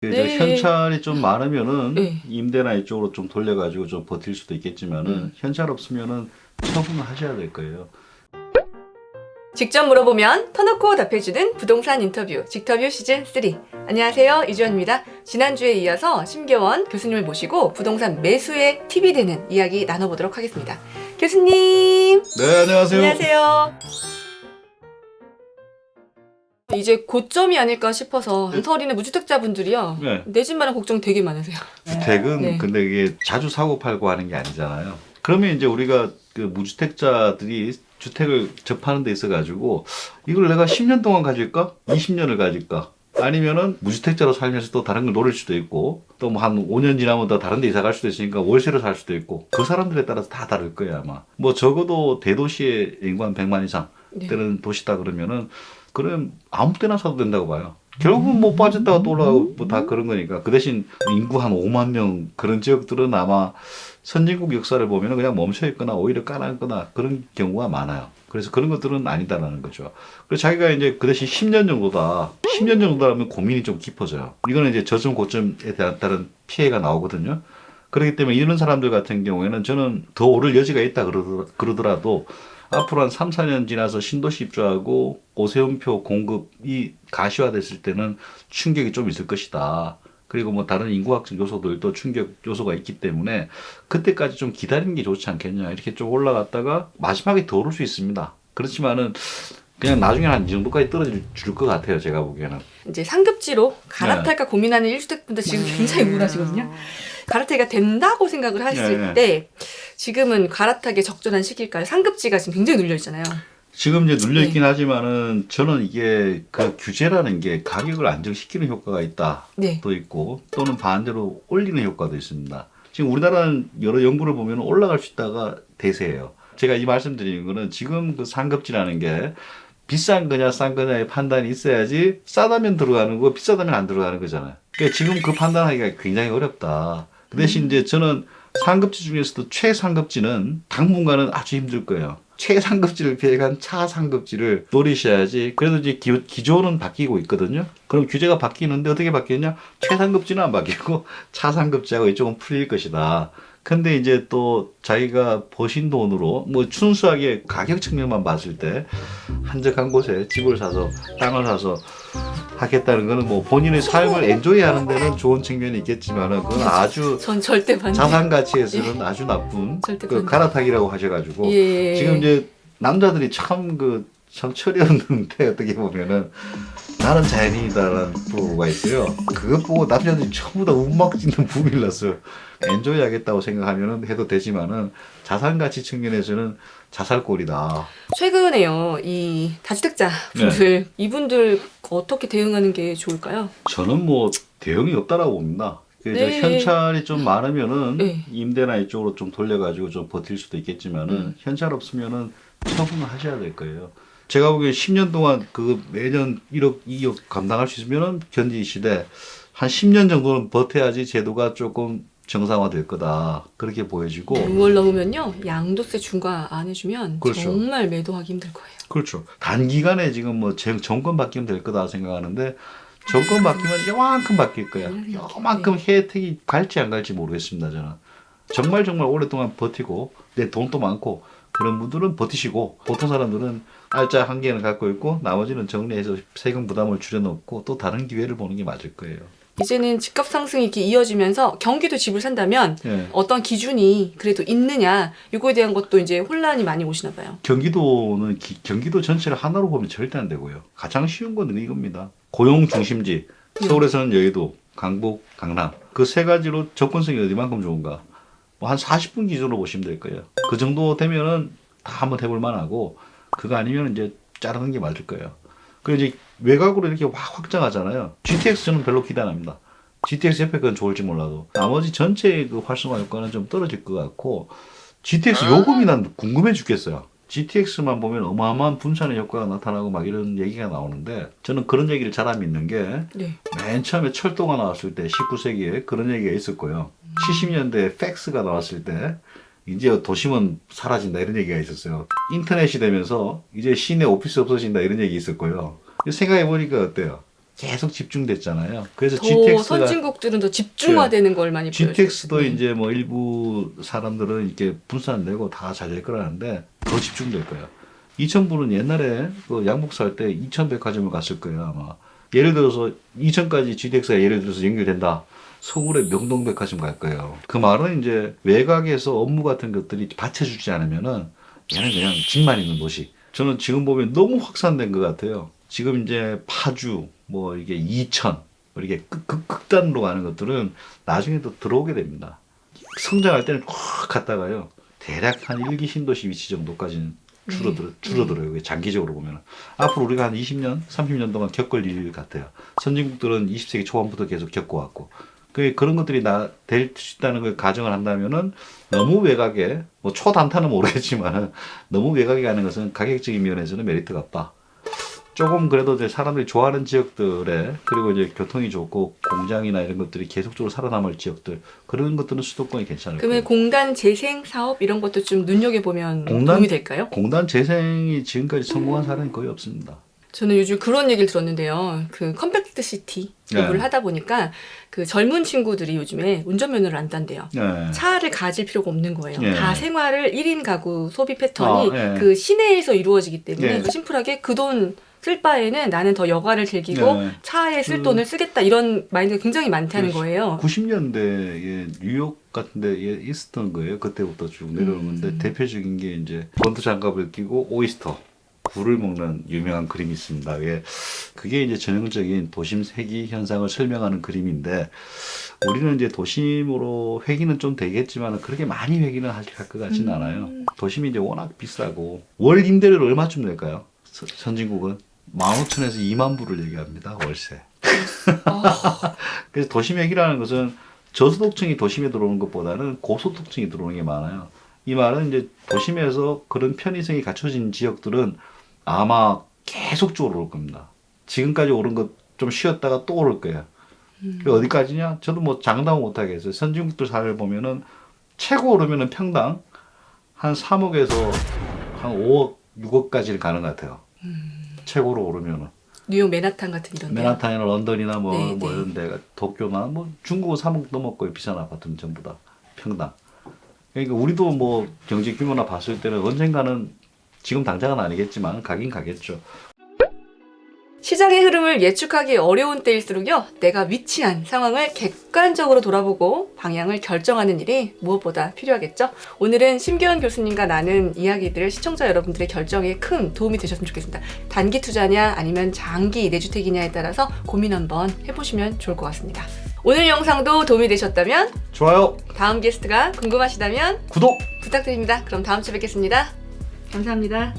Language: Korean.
이제 네. 현찰이 좀 많으면은 네. 임대나 이쪽으로 좀 돌려가지고 좀 버틸 수도 있겠지만은 현찰 없으면은 처분을 하셔야 될 거예요. 직접 물어보면 터놓고 답해주는 부동산 인터뷰 직터뷰 시즌 3. 안녕하세요, 이주연입니다. 지난주에 이어서 심계원 교수님을 모시고 부동산 매수의 팁이 되는 이야기 나눠보도록 하겠습니다. 교수님. 네, 안녕하세요. 안녕하세요. 이제 고점이 아닐까 싶어서 망설이는 무주택자분들이요. 네. 내 집 마련 걱정 되게 많으세요. 주택은 네. 근데 이게 자주 사고 팔고 하는 게 아니잖아요. 그러면 이제 우리가 그 무주택자들이 주택을 접하는 데 있어 가지고 이걸 내가 10년 동안 가질까? 20년을 가질까? 아니면은 무주택자로 살면서 또 다른 걸 노릴 수도 있고 또 뭐 한 5년 지나면 더 다른 데 이사 갈 수도 있으니까 월세로 살 수도 있고 그 사람들에 따라서 다 다를 거예요 아마. 뭐 적어도 대도시에 인구 한 100만 이상 되는 도시다 그러면은 그럼 아무 때나 사도 된다고 봐요. 결국은 뭐 빠졌다가 또 올라가고 뭐 다 그런 거니까. 그 대신 인구 한 5만 명 그런 지역들은 아마 선진국 역사를 보면 그냥 멈춰 있거나 오히려 까놨거나 그런 경우가 많아요. 그래서 그런 것들은 아니다라는 거죠. 그래서 자기가 이제 그 대신 10년 정도다. 10년 정도라면 고민이 좀 깊어져요. 이거는 이제 저점 고점에 따른 피해가 나오거든요. 그렇기 때문에 이런 사람들 같은 경우에는 저는 더 오를 여지가 있다 그러더라도 앞으로 한 3, 4년 지나서 신도시 입주하고 오세훈표 공급이 가시화됐을 때는 충격이 좀 있을 것이다. 그리고 뭐 다른 인구학적 요소들도 충격 요소가 있기 때문에 그때까지 좀 기다리는 게 좋지 않겠냐. 이렇게 좀 올라갔다가 마지막에 더 오를 수 있습니다. 그렇지만은 그냥 나중에 한 이 정도까지 떨어질 것 같아요. 제가 보기에는. 이제 상급지로 갈아탈까 고민하는 1주택분들 지금 굉장히 우울하시거든요. 갈아타기가 된다고 생각을 했을 때 지금은 갈아타기 적절한 시기일까요? 상급지가 지금 굉장히 눌려 있잖아요. 지금 이제 눌려있긴 하지만은 저는 이게 그 규제라는 게 가격을 안정시키는 효과가 있다. 네. 도 있고 또는 반대로 올리는 효과도 있습니다. 지금 우리나라는 여러 연구를 보면 올라갈 수 있다가 대세예요. 제가 이 말씀드리는 거는 지금 그 상급지라는 게 비싼 거냐 싼 거냐의 판단이 있어야지 싸다면 들어가는 거 비싸다면 안 들어가는 거잖아요. 그러니까 지금 그 판단하기가 굉장히 어렵다. 그 대신 이제 저는 상급지 중에서도 최상급지는 당분간은 아주 힘들 거예요. 최상급지를 피해간 차상급지를 노리셔야지. 그래도 이제 기조는 바뀌고 있거든요. 그럼 규제가 바뀌는데 어떻게 바뀌느냐? 최상급지는 안 바뀌고 차상급지하고 이쪽은 풀릴 것이다. 근데 이제 또 자기가 버신 돈으로 뭐 순수하게 가격 측면만 봤을 때 한적한 곳에 집을 사서 땅을 사서 하겠다는 거는 뭐 본인의 삶을 엔조이 하는 데는 좋은 측면이 있겠지만은 그건 아주 전 절대 반대. 자산 가치에서는 아주 나쁜 절대 그 반대. 갈아타기라고 하셔가지고 예. 지금 이제 남자들이 참 철이 없는데 어떻게 보면은 나는 자연인이다라는 프로가 있어요. 그것 보고 남자들이 전부 다 운막 짓는 붐이 났어요. 엔조이 하겠다고 생각하면은 해도 되지만은 자산 가치 측면에서는 자살골이다. 최근에요, 이 다주택자 분들 이분들 어떻게 대응하는 게 좋을까요? 저는 뭐 대응이 없다라고 봅니다. 이제 현찰이 좀 많으면은 임대나 이쪽으로 좀 돌려가지고 좀 버틸 수도 있겠지만은 현찰 없으면은 처분을 하셔야 될 거예요. 제가 보기엔 10년 동안 그 매년 1억, 2억 감당할 수 있으면은 견디시되 한 10년 정도는 버텨야지 제도가 조금 정상화될 거다. 그렇게 보여지고. 6월 넘으면요, 양도세 중과 안 해주면 그렇죠. 정말 매도하기 힘들 거예요. 그렇죠. 단기간에 지금 뭐 정권 바뀌면 될 거다 생각하는데 정권 바뀌면 요만큼 바뀔 거야. 요만큼 혜택이 갈지 안 갈지 모르겠습니다. 저는. 정말 오랫동안 버티고 내 돈도 많고 그런 분들은 버티시고 보통 사람들은 알짜 한 개는 갖고 있고 나머지는 정리해서 세금 부담을 줄여놓고 또 다른 기회를 보는 게 맞을 거예요. 이제는 집값 상승이 이렇게 이어지면서 경기도 집을 산다면 어떤 기준이 그래도 있느냐, 이거에 대한 것도 이제 혼란이 많이 오시나 봐요. 경기도는 경기도 전체를 하나로 보면 절대 안 되고요. 가장 쉬운 건 이겁니다. 고용 중심지, 서울에서는 여의도, 강북, 강남 그 세 가지로 접근성이 어디만큼 좋은가? 뭐 한 40분 기준으로 보시면 될 거예요. 그 정도 되면은 다 한번 해볼 만하고 그거 아니면 이제 자르는 게 맞을 거예요. 그리고 이제 외곽으로 이렇게 확 확장하잖아요. GTX는 별로 기대 안 합니다. GTX 옆에 건 좋을지 몰라도 나머지 전체의 그 활성화 효과는 좀 떨어질 것 같고 GTX 요금이 난 궁금해 죽겠어요. GTX만 보면 어마어마한 분산의 효과가 나타나고 막 이런 얘기가 나오는데 저는 그런 얘기를 잘 안 믿는 게 맨 처음에 철도가 나왔을 때 19세기에 그런 얘기가 있었고요. 70년대에 팩스가 나왔을 때 이제 도심은 사라진다 이런 얘기가 있었어요. 인터넷이 되면서 이제 시내 오피스 없어진다 이런 얘기 있었고요. 생각해 보니까 어때요? 계속 집중됐잖아요. 그래서 더 GTX가 선진국들은 더 집중화되는 걸 많이 보여요. GTX도 이제 뭐 일부 사람들은 이렇게 분산되고 다 잘 될 거라는데 더 집중될 거예요. 이천부는 옛날에 그 양복 살 때 이천 백화점을 갔을 거예요 아마. 예를 들어서 이천까지 GTX가 예를 들어서 연결된다. 서울의 명동백화점 갈 거예요. 그 말은 이제 외곽에서 업무 같은 것들이 받쳐주지 않으면은 얘는 그냥 집만 있는 도시. 저는 지금 보면 너무 확산된 것 같아요. 지금 이제 파주, 뭐 이게 이천, 이렇게 극단으로 가는 것들은 나중에 또 들어오게 됩니다. 성장할 때는 확 갔다가요. 대략 한 1기 신도시 위치 정도까지는 줄어들어요. 그게 장기적으로 보면. 앞으로 우리가 한 20년, 30년 동안 겪을 일 같아요. 선진국들은 20세기 초반부터 계속 겪어왔고. 그런 것들이 될 수 있다는 걸 가정을 한다면은 너무 외곽에, 뭐 초단타는 모르겠지만 너무 외곽에 가는 것은 가격적인 면에서는 메리트가 없다. 조금 그래도 이제 사람들이 좋아하는 지역들에 그리고 이제 교통이 좋고 공장이나 이런 것들이 계속적으로 살아남을 지역들 그런 것들은 수도권이 괜찮을 거예요. 그러면 공단 재생 사업 이런 것도 좀 눈여겨보면 도움이 될까요? 공단 재생이 지금까지 성공한 사람이 거의 없습니다. 저는 요즘 그런 얘기를 들었는데요. 그 컴팩트 시티 공부를 하다 보니까 그 젊은 친구들이 요즘에 운전면허를 안 딴대요. 네. 차를 가질 필요가 없는 거예요. 네. 다 생활을 1인 가구 소비 패턴이 네. 그 시내에서 이루어지기 때문에 네. 심플하게 그 돈 쓸 바에는 나는 더 여가를 즐기고 네. 차에 쓸 돈을 쓰겠다 이런 마인드가 굉장히 많다는 그렇지. 거예요. 90년대에 뉴욕 같은 데에 있었던 거예요. 그때부터 쭉 내려오는 건데 대표적인 게 이제 권투 장갑을 끼고 오이스터 굴을 먹는 유명한 그림이 있습니다. 그게 이제 전형적인 도심 회귀 현상을 설명하는 그림인데 우리는 이제 도심으로 회귀는 좀 되겠지만 그렇게 많이 회귀는 할 것 같지는 않아요. 도심이 이제 워낙 비싸고 월 임대료를 얼마쯤 낼까요? 선진국은 15,000에서 2만 불을 얘기합니다. 월세. 그래서 도심 회귀라는 것은 저소득층이 도심에 들어오는 것보다는 고소득층이 들어오는 게 많아요. 이 말은 이제 도심에서 그런 편의성이 갖춰진 지역들은 아마 계속적으로 오를 겁니다. 지금까지 오른 것 좀 쉬었다가 또 오를 거예요. 어디까지냐? 저도 뭐 장담은 못하겠어요. 선진국들 사례를 보면은 최고 오르면은 평당 한 3억에서 한 5억, 6억까지는 가는 것 같아요. 최고로 오르면은. 뉴욕 맨하탄 같은 이런 데. 맨하탄이나 런던이나 뭐 네, 네. 이런 데가 도쿄나 뭐 중국은 3억 넘었고요. 비싼 아파트는 전부 다 평당. 그러니까 우리도 뭐 경제 규모나 봤을 때는 언젠가는 지금 당장은 아니겠지만 가긴 가겠죠. 시장의 흐름을 예측하기 어려운 때일수록요, 내가 위치한 상황을 객관적으로 돌아보고 방향을 결정하는 일이 무엇보다 필요하겠죠? 오늘은 심기원 교수님과 나눈 이야기들 시청자 여러분들의 결정에 큰 도움이 되셨으면 좋겠습니다. 단기 투자냐 아니면 장기 내주택이냐에 따라서 고민 한번 해보시면 좋을 것 같습니다. 오늘 영상도 도움이 되셨다면 좋아요. 다음 게스트가 궁금하시다면 구독. 부탁드립니다. 그럼 다음 주에 뵙겠습니다. 감사합니다.